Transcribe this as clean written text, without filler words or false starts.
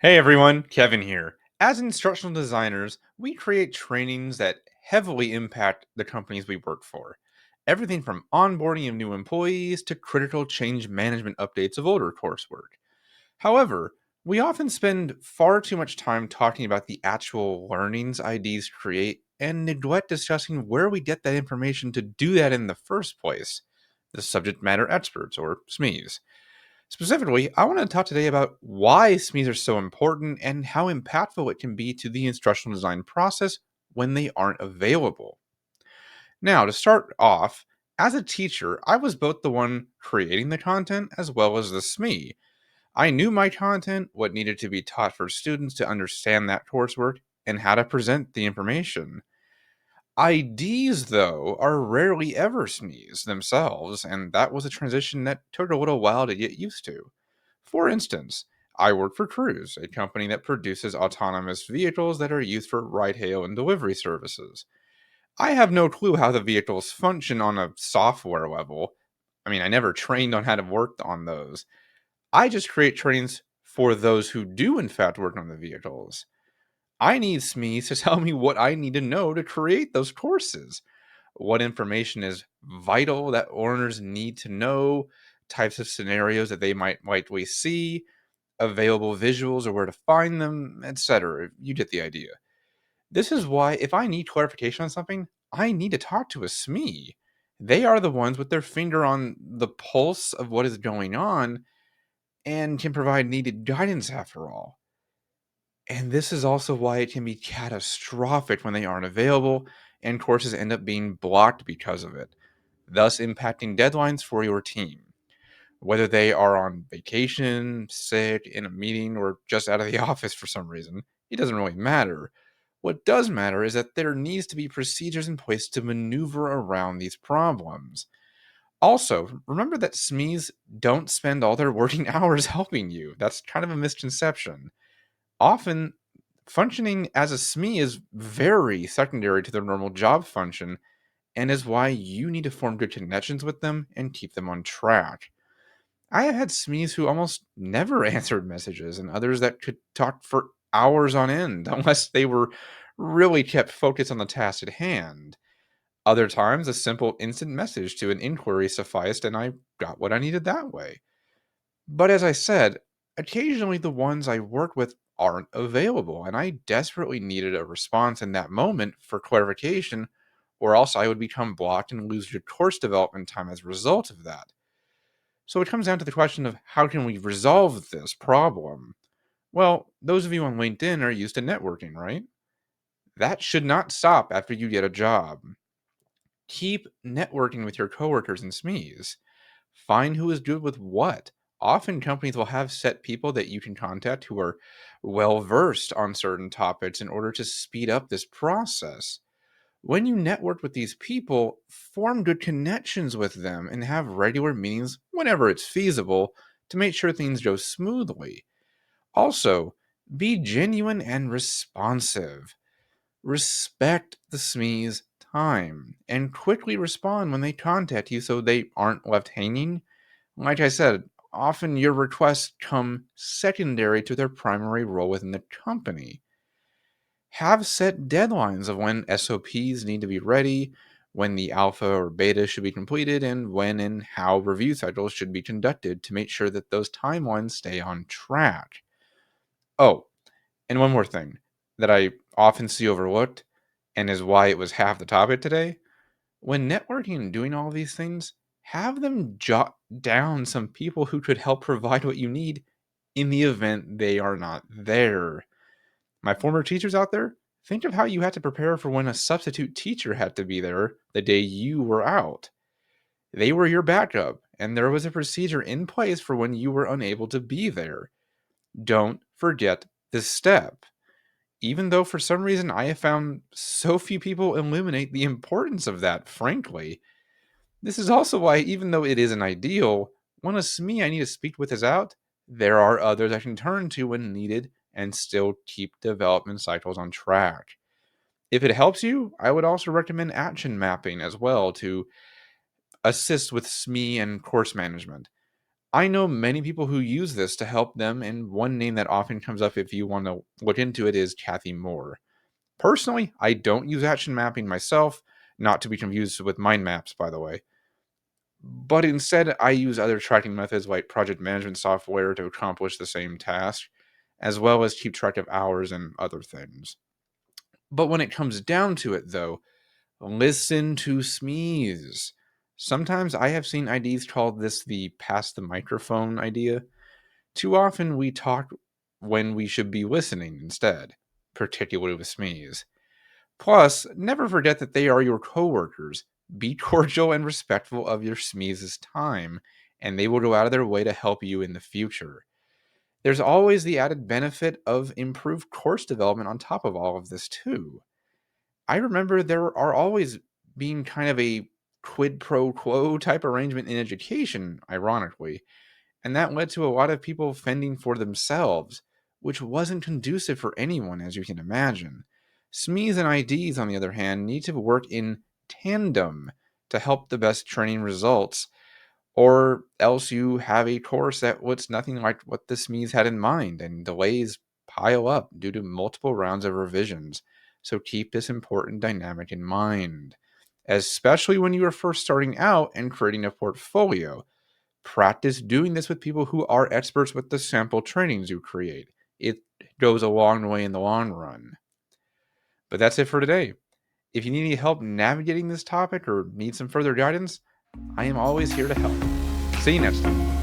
Hey everyone, Kevin here. As instructional designers, we create trainings that heavily impact the companies we work for. Everything from onboarding of new employees to critical change management updates of older coursework. However, we often spend far too much time talking about the actual learnings IDs create and neglect discussing where we get that information to do that in the first place, the subject matter experts or SMEs. Specifically, I want to talk today about why SMEs are so important and how impactful it can be to the instructional design process when they aren't available. Now, to start off, as a teacher, I was both the one creating the content as well as the SME. I knew my content, what needed to be taught for students to understand that coursework, and how to present the information. IDs, though, are rarely ever SMEs themselves, and that was a transition that took a little while to get used to. For instance, I work for Cruise, a company that produces autonomous vehicles that are used for ride hail and delivery services. I have no clue how the vehicles function on a software level. I never trained on how to work on those. I just create trainings for those who do, in fact, work on the vehicles. I need SMEs to tell me what I need to know to create those courses. What information is vital that learners need to know, types of scenarios that they might likely see, available visuals or where to find them, etc. You get the idea. This is why if I need clarification on something, I need to talk to a SME. They are the ones with their finger on the pulse of what is going on and can provide needed guidance after all. And this is also why it can be catastrophic when they aren't available and courses end up being blocked because of it, thus impacting deadlines for your team. Whether they are on vacation, sick, in a meeting, or just out of the office for some reason, it doesn't really matter. What does matter is that there needs to be procedures in place to maneuver around these problems. Also, remember that SMEs don't spend all their working hours helping you. That's kind of a misconception. Often, functioning as a SME is very secondary to their normal job function and is why you need to form good connections with them and keep them on track. I have had SMEs who almost never answered messages and others that could talk for hours on end unless they were really kept focused on the task at hand. Other times, a simple instant message to an inquiry sufficed and I got what I needed that way. But as I said, occasionally the ones I work with aren't available, and I desperately needed a response in that moment for clarification, or else I would become blocked and lose your course development time as a result of that. So it comes down to the question of how can we resolve this problem? Well, those of you on LinkedIn are used to networking, right? That should not stop after you get a job. Keep networking with your coworkers and SMEs. Find who is good with what. Often companies will have set people that you can contact who are well versed on certain topics in order to speed up this process. When you network with these people, form good connections with them and have regular meetings whenever it's feasible to make sure things go smoothly. Also, be genuine and responsive. Respect the SME's time and quickly respond when they contact you so they aren't left hanging. Like I said, often your requests come secondary to their primary role within the company. Have set deadlines of when SOPs need to be ready, when the alpha or beta should be completed, and when and how review cycles should be conducted to make sure that those timelines stay on track. Oh, and one more thing that I often see overlooked and is why it was half the topic today. When networking and doing all these things, have them jot down some people who could help provide what you need in the event they are not there. My former teachers out there, think of how you had to prepare for when a substitute teacher had to be there the day you were out. They were your backup, and there was a procedure in place for when you were unable to be there. Don't forget this step. Even though for some reason I have found so few people illuminate the importance of that, frankly. This is also why, even though it isn't ideal, when a SME I need to speak with is out, there are others I can turn to when needed and still keep development cycles on track. If it helps you, I would also recommend action mapping as well to assist with SME and course management. I know many people who use this to help them, and one name that often comes up if you want to look into it is Kathy Moore. Personally, I don't use action mapping myself, not to be confused with mind maps, by the way. But instead, I use other tracking methods like project management software to accomplish the same task, as well as keep track of hours and other things. But when it comes down to it, though, listen to SMEs. Sometimes I have seen IDs called this the pass the microphone idea. Too often we talk when we should be listening instead, particularly with SMEs. Plus, never forget that they are your coworkers. Be cordial and respectful of your SMEs' time, and they will go out of their way to help you in the future. There's always the added benefit of improved course development on top of all of this, too. I remember there are always being kind of a quid pro quo type arrangement in education, ironically, and that led to a lot of people fending for themselves, which wasn't conducive for anyone, as you can imagine. SMEs and IDs, on the other hand, need to work in tandem to help the best training results, or else you have a course that looks nothing like what the SMEs had in mind, and delays pile up due to multiple rounds of revisions. So keep this important dynamic in mind, especially when you are first starting out and creating a portfolio. Practice doing this with people who are experts with the sample trainings you create. It goes a long way in the long run. But that's it for today. If you need any help navigating this topic or need some further guidance, I am always here to help. See you next time.